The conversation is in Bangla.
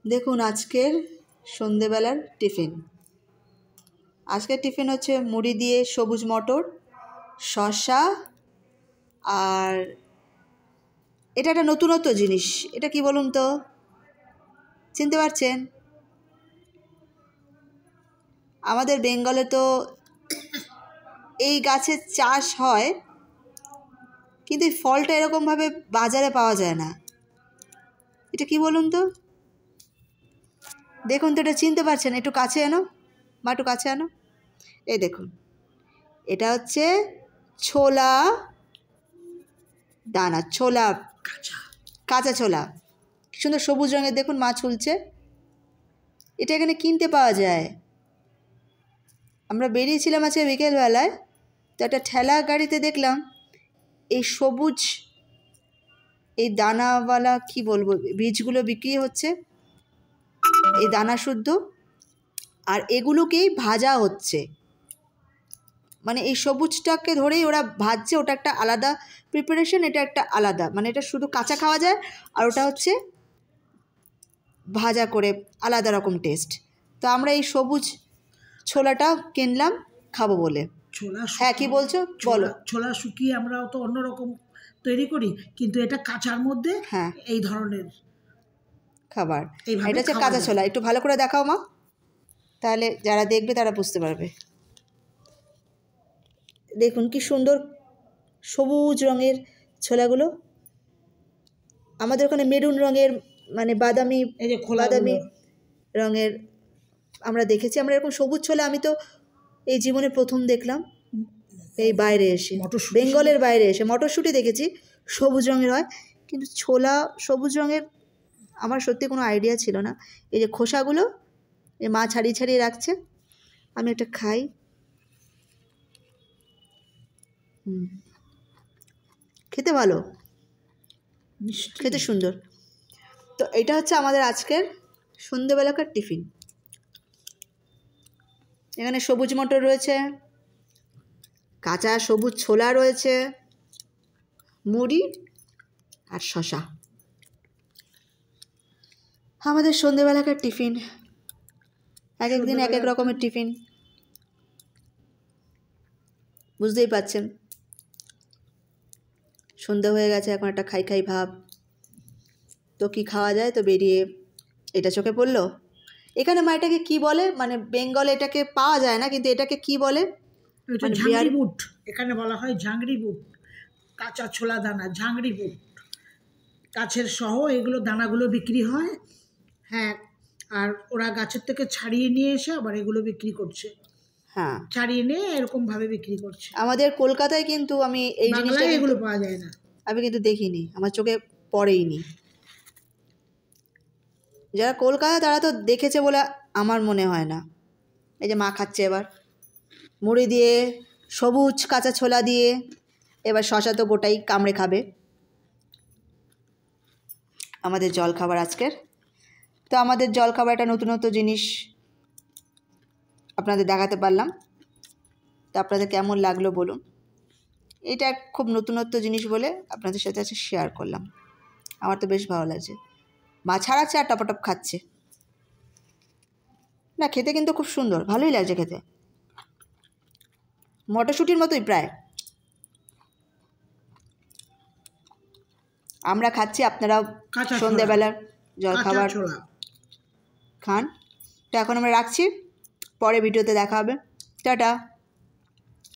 দেখুন আজকের সন্ধেবেলার টিফিন। আজকের টিফিন হচ্ছে মুড়ি দিয়ে সবুজ মটর, শসা, আর এটা একটা নতুনত্ব জিনিস। এটা কি বলুন তো, চিনতে পারছেন? আমাদের বেঙ্গলে তো এই গাছের চাষ হয়, কিন্তু এই ফলটা এরকমভাবে বাজারে পাওয়া যায় না। এটা কি বলুন তো? দেখুন তো, এটা চিনতে পারছেন? একটু কাছে আনো মা, একটু কাছে আনো। এই দেখুন, এটা হচ্ছে ছোলা দানা, ছোলা, কাঁচা ছোলা। কি সুন্দর সবুজ রঙের, দেখুন মা ছুলছে। এটা এখানে কিনতে পাওয়া যায়। আমরা বেরিয়েছিলাম আজকে বিকেলবেলায়, তো একটা ঠেলা গাড়িতে দেখলাম এই সবুজ এই দানাওয়ালা কি বলবো বীজগুলো বিক্রি হচ্ছে, এই দানা শুদ্ধ, আর এগুলোকেই ভাজা হচ্ছে। মানে এই সবুজটাকে ধরেই ওরা ভাজছে, ওটা একটা আলাদা প্রিপারেশন, এটা একটা আলাদা, মানে এটা শুধু কাঁচা খাওয়া যায়, আর ওটা হচ্ছে ভাজা করে আলাদা রকম টেস্ট। তো আমরা এই সবুজ ছোলাটা কিনলাম খাবো বলে। ছোলা, হ্যাঁ কি বলছো বলো। ছোলা শুকিয়ে আমরাও তো অন্যরকম তৈরি করি, কিন্তু এটা কাঁচার মধ্যে হ্যাঁ এই ধরনের খাবার। এটা হচ্ছে কাঁচা ছোলা। একটু ভালো করে দেখাও মা, তাহলে যারা দেখবে তারা বুঝতে পারবে। দেখুন কি সুন্দর সবুজ রঙের ছোলাগুলো। আমাদের ওখানে মেরুন রঙের, মানে বাদামি, এই যে বাদামি রঙের আমরা দেখেছি। আমরা এরকম সবুজ ছোলা আমি তো এই জীবনে প্রথম দেখলাম, এই বাইরে এসে, বেঙ্গলের বাইরে এসে। মটরশুঁটি দেখেছি সবুজ রঙের হয়, কিন্তু ছোলা সবুজ রঙের আমার সত্যি কোনো আইডিয়া ছিল না। এই যে খোসাগুলো এই মা ছাড়িয়ে ছাড়িয়ে রাখছে, আমি একটা খাই। খেতে ভালো, খেতে সুন্দর। তো এটা হচ্ছে আমাদের আজকের সন্ধ্যেবেলাকার টিফিন। এখানে সবুজ মটর রয়েছে, কাঁচা সবুজ ছোলা রয়েছে, মুড়ি আর শসা। আমাদের সন্ধ্যেবেলাকার টিফিন। এক এক দিন এক এক রকমের টিফিন, বুঝতেই পাচ্ছেন। সন্ধ্যা হয়ে গেছে, এখন একটা খাই খাই ভাব। তো কি খাওয়া যায়, তো বেরিয়ে এটা চোখে পড়লো। এখানে মা এটাকে কি বলে, মানে বেঙ্গলে এটাকে পাওয়া যায় না, কিন্তু এটাকে কি বলে? মানে ঝাংরি বুট, এখানে বলা হয় ঝাংরি বুট। কাঁচা ছোলা দানা, ঝাংরি বুট, গাছের সহ এগুলো দানাগুলো বিক্রি হয়। হ্যাঁ, আর ওরা গাছের থেকে ছাড়িয়ে নিয়ে এসে আবার এগুলো বিক্রি করছে। হ্যাঁ, ছাড়িয়ে নিয়ে এরকম ভাবে বিক্রি করছে। আমাদের কলকাতায় কিন্তু আমি এই জিনিসটা এগুলো পাওয়া যায় না, আমি কিন্তু দেখিনি, আমার চোখে পড়েইনি। যারা কলকাতা তারা তো দেখেছে বলে আমার মনে হয় না। এই যে মা খাচ্ছে এবার মুড়ি দিয়ে, সবুজ কাঁচা ছোলা দিয়ে, এবার শসা তো গোটাই কামড়ে খাবে। আমাদের জলখাবার আজকের। তো আমাদের জলখাবার একটা নতুনত্ব জিনিস আপনাদের দেখাতে পারলাম। তো আপনাদের কেমন লাগলো বলুন। এটা খুব নতুনত্ব জিনিস বলে আপনাদের সাথে আজকে শেয়ার করলাম। আমার তো বেশ ভালো লাগছে। মা ছাড়াচ্ছে আর টপাটপ খাচ্ছে। না, খেতে কিন্তু খুব সুন্দর, ভালোই লাগছে খেতে, মটরশুঁটির মতোই প্রায়। আমরা খাচ্ছি, আপনারাও সন্ধ্যেবেলার জলখাবার খান। তো এখন আমরা রাখছি, পরে ভিডিওতে দেখা হবে। টাটা।